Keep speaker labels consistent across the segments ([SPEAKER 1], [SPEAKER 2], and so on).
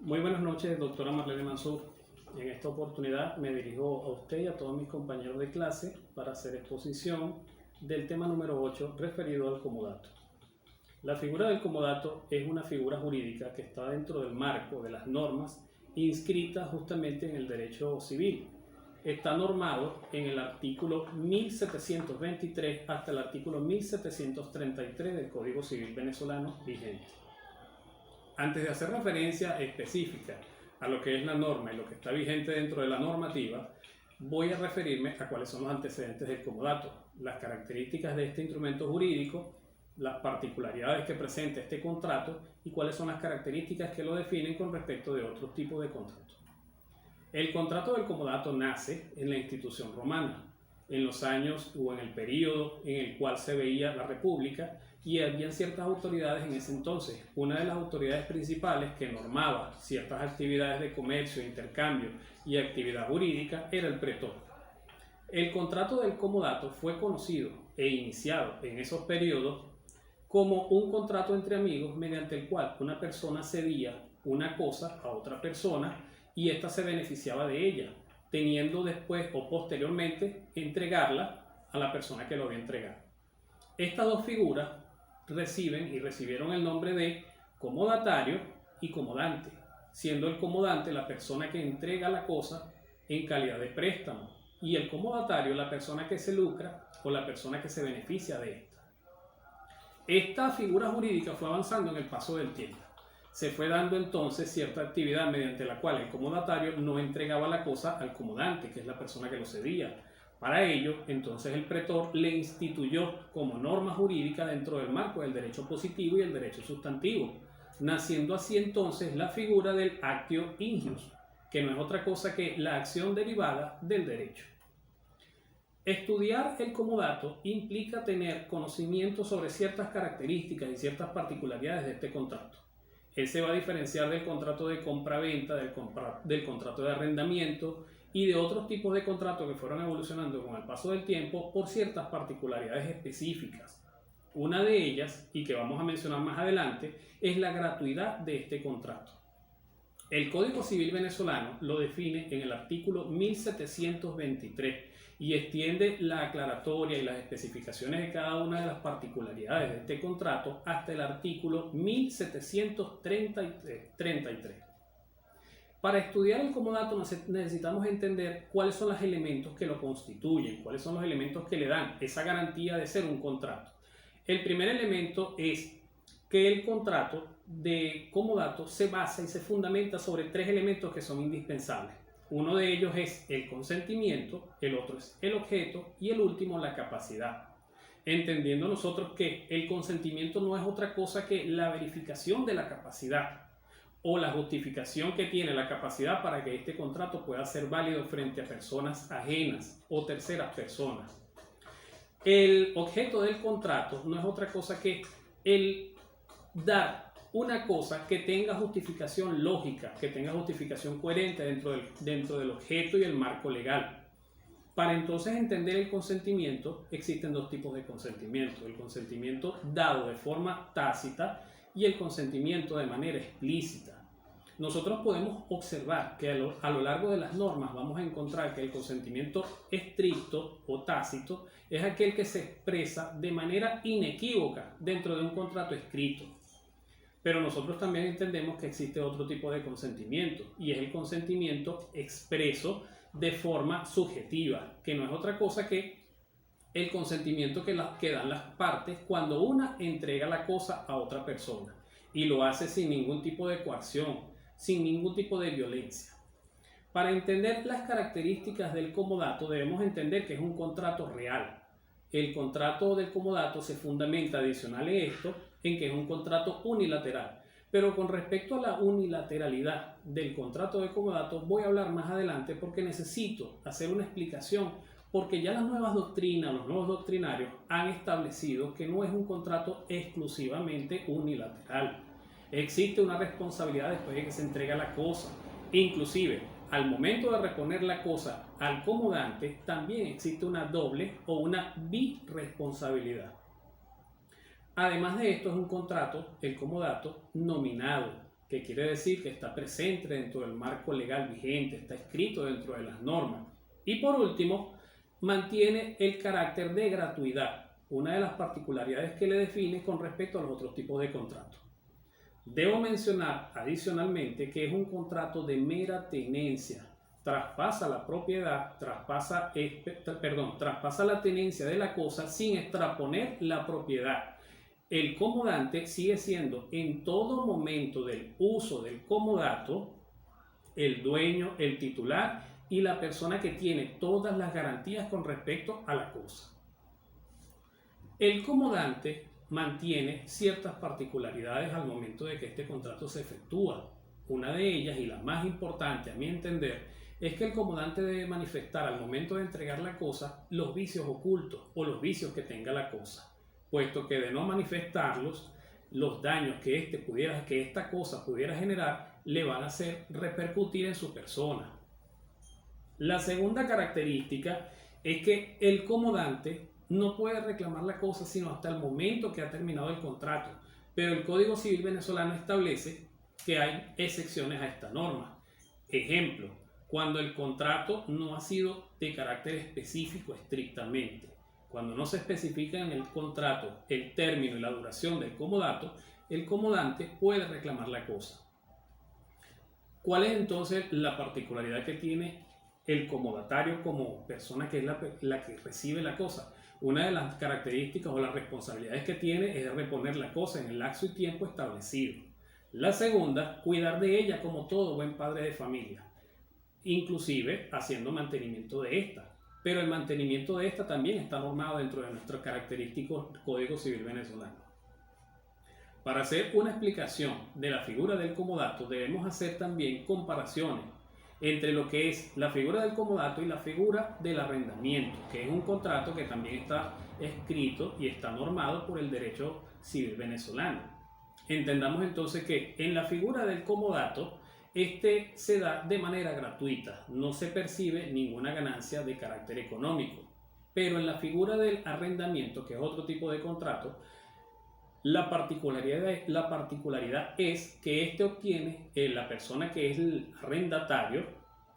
[SPEAKER 1] Muy buenas noches, doctora Marlene Mansur. En esta oportunidad me dirijo a usted y a todos mis compañeros de clase para hacer exposición del tema número 8 referido al comodato. La figura del comodato es una figura jurídica que está dentro del marco de las normas inscritas justamente en el derecho civil. Está normado en el artículo 1723 hasta el artículo 1733 del Código Civil venezolano vigente. Antes de hacer referencia específica a lo que es la norma y lo que está vigente dentro de la normativa, voy a referirme a cuáles son los antecedentes del comodato, las características de este instrumento jurídico, las particularidades que presenta este contrato y cuáles son las características que lo definen con respecto de otros tipos de contratos. El contrato del comodato nace en la institución romana, en los años o en el periodo en el cual se veía la República y habían ciertas autoridades en ese entonces. Una de las autoridades principales que normaba ciertas actividades de comercio, intercambio y actividad jurídica era el pretor. El contrato del comodato fue conocido e iniciado en esos periodos como un contrato entre amigos mediante el cual una persona cedía una cosa a otra persona y ésta se beneficiaba de ella, teniendo después o posteriormente entregarla a la persona que lo había entregado. Estas dos figuras reciben y recibieron el nombre de comodatario y comodante, siendo el comodante la persona que entrega la cosa en calidad de préstamo y el comodatario la persona que se lucra o la persona que se beneficia de esta. Esta figura jurídica fue avanzando en el paso del tiempo. Se fue dando entonces cierta actividad mediante la cual el comodatario no entregaba la cosa al comodante, que es la persona que lo cedía. Para ello, entonces el pretor le instituyó como norma jurídica dentro del marco del derecho positivo y el derecho sustantivo, naciendo así entonces la figura del actio injus, que no es otra cosa que la acción derivada del derecho. Estudiar el comodato implica tener conocimiento sobre ciertas características y ciertas particularidades de este contrato. Él se va a diferenciar del contrato de compra-venta, del contrato de arrendamiento y de otros tipos de contratos que fueron evolucionando con el paso del tiempo por ciertas particularidades específicas. Una de ellas, y que vamos a mencionar más adelante, es la gratuidad de este contrato. El Código Civil venezolano lo define en el artículo 1723 y extiende la aclaratoria y las especificaciones de cada una de las particularidades de este contrato hasta el artículo 1733. Para estudiar el comodato necesitamos entender cuáles son los elementos que lo constituyen, cuáles son los elementos que le dan esa garantía de ser un contrato. El primer elemento es que el contrato de comodato se basa y se fundamenta sobre tres elementos que son indispensables. Uno de ellos es el consentimiento, el otro es el objeto y el último la capacidad. Entendiendo nosotros que el consentimiento no es otra cosa que la verificación de la capacidad o la justificación que tiene la capacidad para que este contrato pueda ser válido frente a personas ajenas o terceras personas. El objeto del contrato no es otra cosa que el dar una cosa que tenga justificación lógica, que tenga justificación coherente dentro del objeto y el marco legal. Para entonces entender el consentimiento, existen dos tipos de consentimiento: el consentimiento dado de forma tácita y el consentimiento de manera explícita. Nosotros podemos observar que a lo largo de las normas vamos a encontrar que el consentimiento estricto o tácito es aquel que se expresa de manera inequívoca dentro de un contrato escrito. Pero nosotros también entendemos que existe otro tipo de consentimiento y es el consentimiento expreso de forma subjetiva, que no es otra cosa que el consentimiento que dan las partes cuando una entrega la cosa a otra persona y lo hace sin ningún tipo de coacción, sin ningún tipo de violencia. Para entender las características del comodato debemos entender que es un contrato real. El contrato del comodato se fundamenta, adicional a esto, en que es un contrato unilateral. Pero con respecto a la unilateralidad del contrato de comodato voy a hablar más adelante porque necesito hacer una explicación, porque ya las nuevas doctrinas, los nuevos doctrinarios han establecido que no es un contrato exclusivamente unilateral. Existe una responsabilidad después de que se entrega la cosa. Inclusive, al momento de reponer la cosa al comodante, también existe una doble o una birresponsabilidad. Además de esto, es un contrato, el comodato, nominado. que quiere decir que está presente dentro del marco legal vigente, está escrito dentro de las normas. Y por último, mantiene el carácter de gratuidad, una de las particularidades que le define con respecto a los otros tipos de contratos. Debo mencionar adicionalmente que es un contrato de mera tenencia. Traspasa la propiedad, traspasa la tenencia de la cosa sin extraponer la propiedad. El comodante sigue siendo en todo momento del uso del comodato el dueño, el titular y la persona que tiene todas las garantías con respecto a la cosa. El comodante mantiene ciertas particularidades al momento de que este contrato se efectúa. Una de ellas, y la más importante a mi entender, es que el comodante debe manifestar al momento de entregar la cosa los vicios ocultos o los vicios que tenga la cosa, puesto que de no manifestarlos, los daños que esta cosa pudiera generar le van a hacer repercutir en su persona. La segunda característica es que el comodante no puede reclamar la cosa sino hasta el momento que ha terminado el contrato, pero el Código Civil venezolano establece que hay excepciones a esta norma. Ejemplo, cuando el contrato no ha sido de carácter específico estrictamente, cuando no se especifica en el contrato el término y la duración del comodato, el comodante puede reclamar la cosa. ¿Cuál es entonces la particularidad que tiene el comodatario como persona que es la que recibe la cosa? Una de las características o las responsabilidades que tiene es reponer la cosa en el lapso y tiempo establecido. La segunda, cuidar de ella como todo buen padre de familia, inclusive haciendo mantenimiento de esta. Pero el mantenimiento de esta también está normado dentro de nuestro característico Código Civil venezolano. Para hacer una explicación de la figura del comodato debemos hacer también comparaciones entre lo que es la figura del comodato y la figura del arrendamiento, que es un contrato que también está escrito y está normado por el derecho civil venezolano. Entendamos entonces que en la figura del comodato, este se da de manera gratuita, no se percibe ninguna ganancia de carácter económico. Pero en la figura del arrendamiento, que es otro tipo de contrato, la particularidad es que la persona que es el arrendatario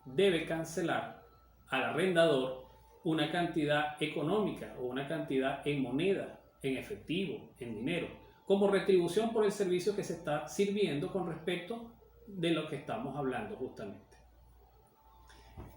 [SPEAKER 1] debe cancelar al arrendador una cantidad económica o una cantidad en moneda, en efectivo, en dinero, como retribución por el servicio que se está sirviendo con respecto de lo que estamos hablando justamente.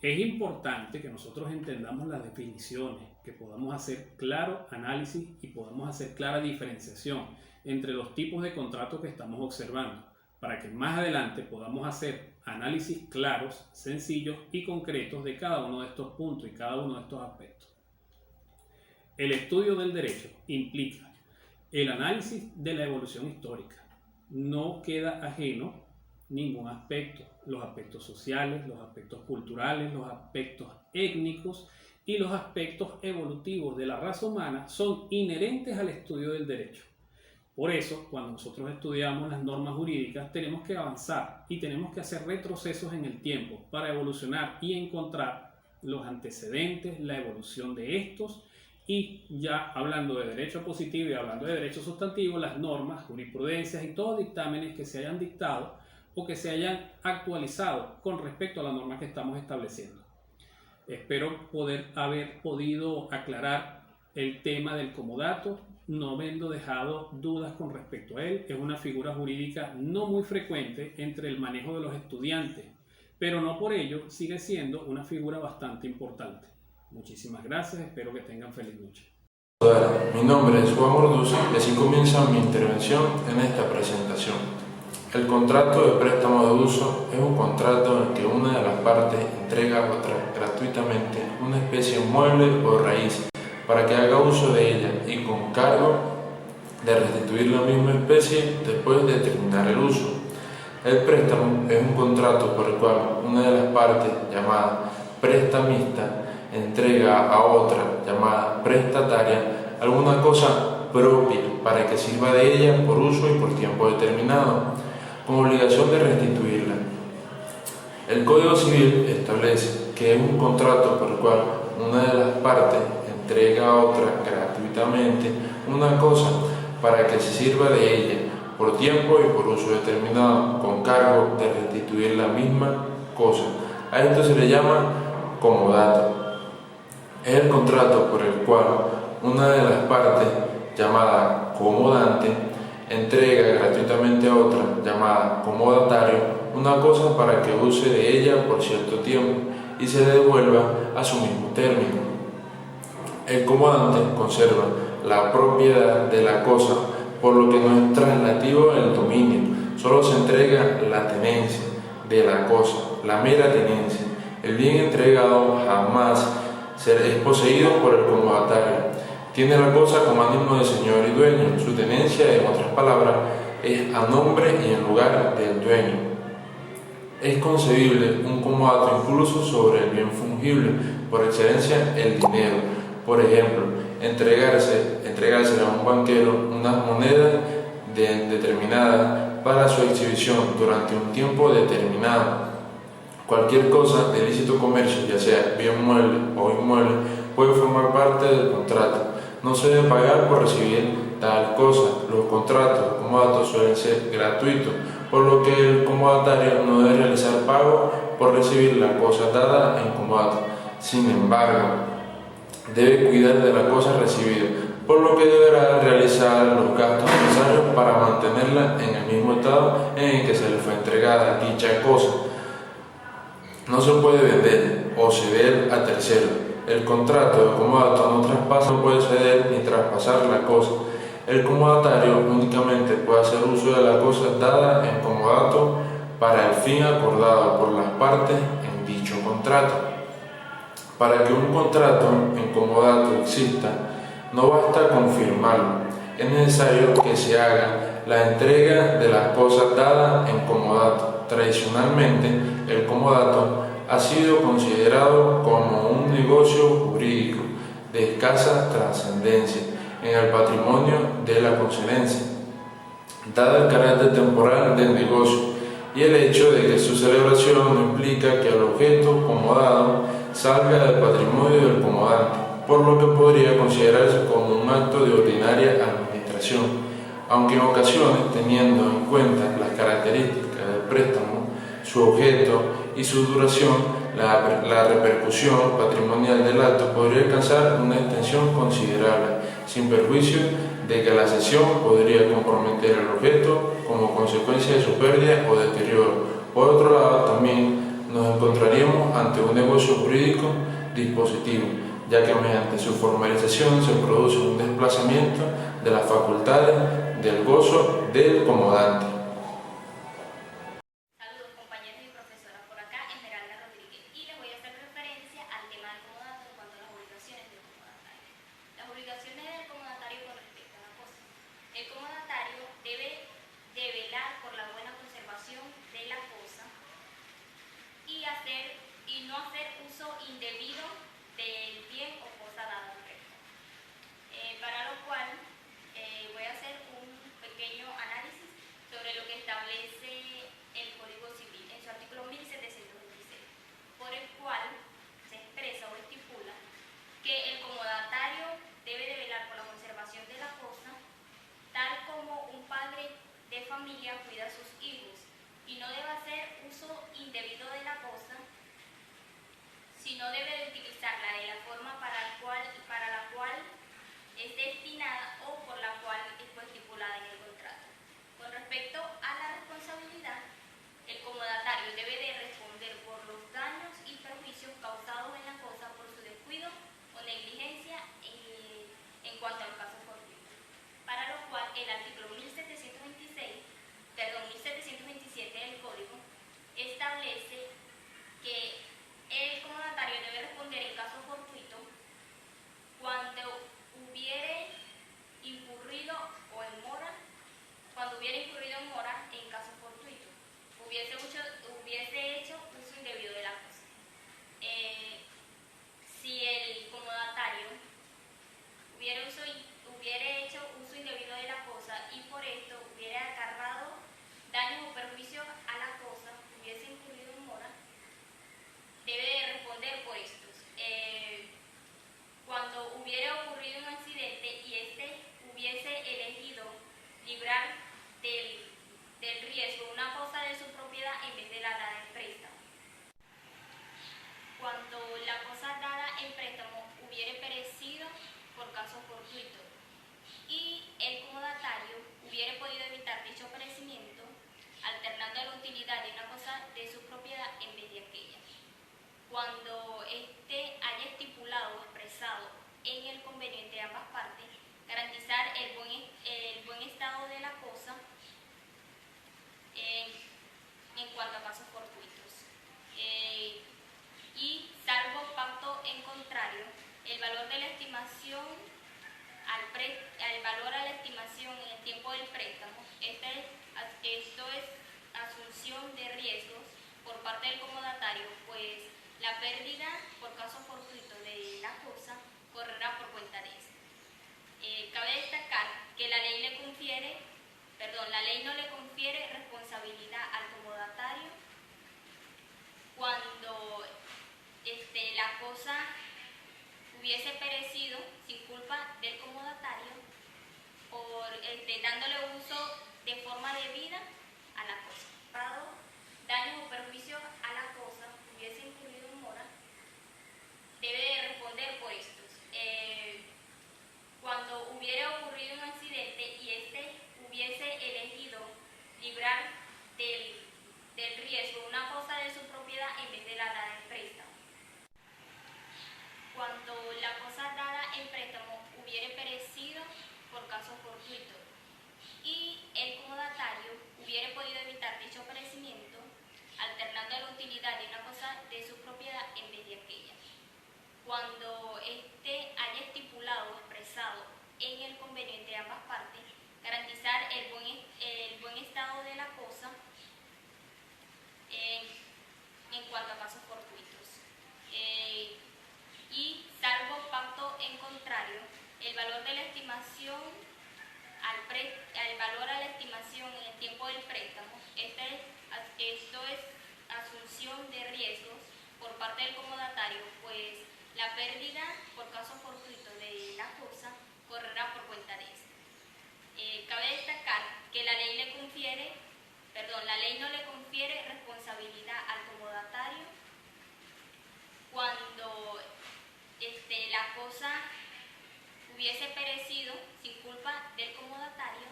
[SPEAKER 1] Es importante que nosotros entendamos las definiciones, que podamos hacer claro análisis y podamos hacer clara diferenciación entre los tipos de contratos que estamos observando, para que más adelante podamos hacer análisis claros, sencillos y concretos de cada uno de estos puntos y cada uno de estos aspectos. El estudio del derecho implica el análisis de la evolución histórica. No queda ajeno ningún aspecto, los aspectos sociales, los aspectos culturales, los aspectos étnicos y los aspectos evolutivos de la raza humana son inherentes al estudio del derecho. Por eso, cuando nosotros estudiamos las normas jurídicas, tenemos que avanzar y tenemos que hacer retrocesos en el tiempo para evolucionar y encontrar los antecedentes, la evolución de estos y ya hablando de derecho positivo y hablando de derecho sustantivo, las normas, jurisprudencias y todos dictámenes que se hayan dictado o que se hayan actualizado con respecto a la norma que estamos estableciendo. Espero haber podido aclarar el tema del comodato, no habiendo dejado dudas con respecto a él. Es una figura jurídica no muy frecuente entre el manejo de los estudiantes, pero no por ello sigue siendo una figura bastante importante. Muchísimas gracias, espero que tengan feliz noche.
[SPEAKER 2] Hola, mi nombre es Juan Orduza y así comienza mi intervención en esta presentación. El contrato de préstamo de uso es un contrato en el que una de las partes entrega a otra gratuitamente una especie inmueble o raíz para que haga uso de ella y con cargo de restituir la misma especie después de terminar el uso. El préstamo es un contrato por el cual una de las partes, llamada prestamista, entrega a otra, llamada prestataria, alguna cosa propia para que sirva de ella por uso y por tiempo determinado, con obligación de restituirla. El Código Civil establece que es un contrato por el cual una de las partes entrega a otra gratuitamente una cosa para que se sirva de ella por tiempo y por uso determinado, con cargo de restituir la misma cosa. A esto se le llama comodato. Es el contrato por el cual una de las partes, llamada comodante, entrega gratuitamente a otra, llamada comodatario, una cosa para que use de ella por cierto tiempo y se le devuelva a su mismo término. El comodante conserva la propiedad de la cosa, por lo que no es traslativo el dominio, solo se entrega la tenencia de la cosa, la mera tenencia. El bien entregado jamás es poseído por el comodatario. Tiene la cosa como ánimo de señor y dueño. Su tenencia, en otras palabras, es a nombre y en lugar del dueño. Es concebible un comodato incluso sobre el bien fungible, por excelencia el dinero. Por ejemplo, entregársele a un banquero unas monedas determinadas para su exhibición durante un tiempo determinado. Cualquier cosa de lícito comercio, ya sea bien mueble o inmueble, puede formar parte del contrato. No se debe pagar por recibir tal cosa. Los contratos comodatos suelen ser gratuitos, por lo que el comodatario no debe realizar pago por recibir la cosa dada en comodato. Sin embargo, debe cuidar de la cosa recibida, por lo que deberá realizar los gastos necesarios para mantenerla en el mismo estado en el que se le fue entregada dicha cosa. No se puede vender o ceder a terceros. El contrato de comodato no traspasa, no puede ceder ni traspasar la cosa. El comodatario únicamente puede hacer uso de la cosa dada en comodato para el fin acordado por las partes en dicho contrato. Para que un contrato en comodato exista, no basta con firmarlo, es necesario que se haga la entrega de las cosas dadas en comodato. Tradicionalmente, el comodato ha sido considerado como un negocio jurídico de escasa trascendencia en el patrimonio de la concedencia, dado el carácter temporal del negocio y el hecho de que su celebración no implica que el objeto comodado salga del patrimonio del comodante, por lo que podría considerarse como un acto de ordinaria administración, aunque en ocasiones, teniendo en cuenta las características del préstamo, su objeto y su duración, la repercusión patrimonial del acto podría alcanzar una extensión considerable, sin perjuicio de que la cesión podría comprometer el objeto como consecuencia de su pérdida o deterioro. Por otro lado, también nos encontraríamos ante un negocio jurídico dispositivo, ya que mediante su formalización se produce un desplazamiento de las facultades del gozo del comodante.
[SPEAKER 3] El comodatario debe de velar por la buena conservación de la cosa y no hacer uso indebido del bien o cosa dada en préstamo. Para lo cual voy a hacer un pequeño análisis sobre lo que establece el Código Civil en su artículo 1726, por el cual se expresa o estipula que el comodatario debe de velar por la conservación de la cosa, tal como un padre de familia cuida a sus hijos, y no debe hacer uso indebido de la cosa, sino debe de utilizarla de la forma para la cual es destinada la dada en préstamo. Cuando la cosa dada en préstamo hubiere perecido por caso fortuito y el comodatario hubiere podido evitar dicho perecimiento, alternando la utilidad de una cosa de su propiedad en vez de aquella. Cuando éste haya estipulado o expresado en el convenio entre ambas partes, garantizar el buen estado de la cosa en cuanto a casos fortuitos. Y salvo pacto en contrario, el valor de la estimación al valor a la estimación en el tiempo del préstamo, esto es asunción de riesgos por parte del comodatario, pues la pérdida por caso fortuito de la cosa correrá por cuenta de este. Cabe destacar que la ley no le confiere responsabilidad al comodatario cuando la cosa hubiese perecido sin culpa del comodatario por dándole uso de forma debida a la cosa. Dado daño o perjuicio a la cosa hubiese incurrido en mora, debe de responder por estos. Cuando hubiera ocurrido un accidente y hubiese elegido librar del riesgo una cosa de su propiedad en vez de la dada en préstamo. Cuando la cosa dada en préstamo hubiere perecido por caso fortuito y el comodatario hubiere podido evitar dicho perecimiento, alternando la utilidad de una cosa de su propiedad en vez de aquella. Cuando éste haya estipulado o expresado en el convenio entre ambas partes, garantizar el buen estado de la cosa en cuanto a casos fortuitos. Y salvo pacto en contrario, el valor de la estimación al valor a la estimación en el tiempo del préstamo, esto es asunción de riesgos por parte del comodatario, pues la pérdida por caso fortuito de la cosa correrá por cuenta de este. Cabe destacar que la ley no le confiere responsabilidad al comodatario cuando la cosa hubiese perecido sin culpa del comodatario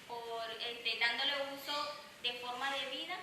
[SPEAKER 3] por dándole uso de forma debida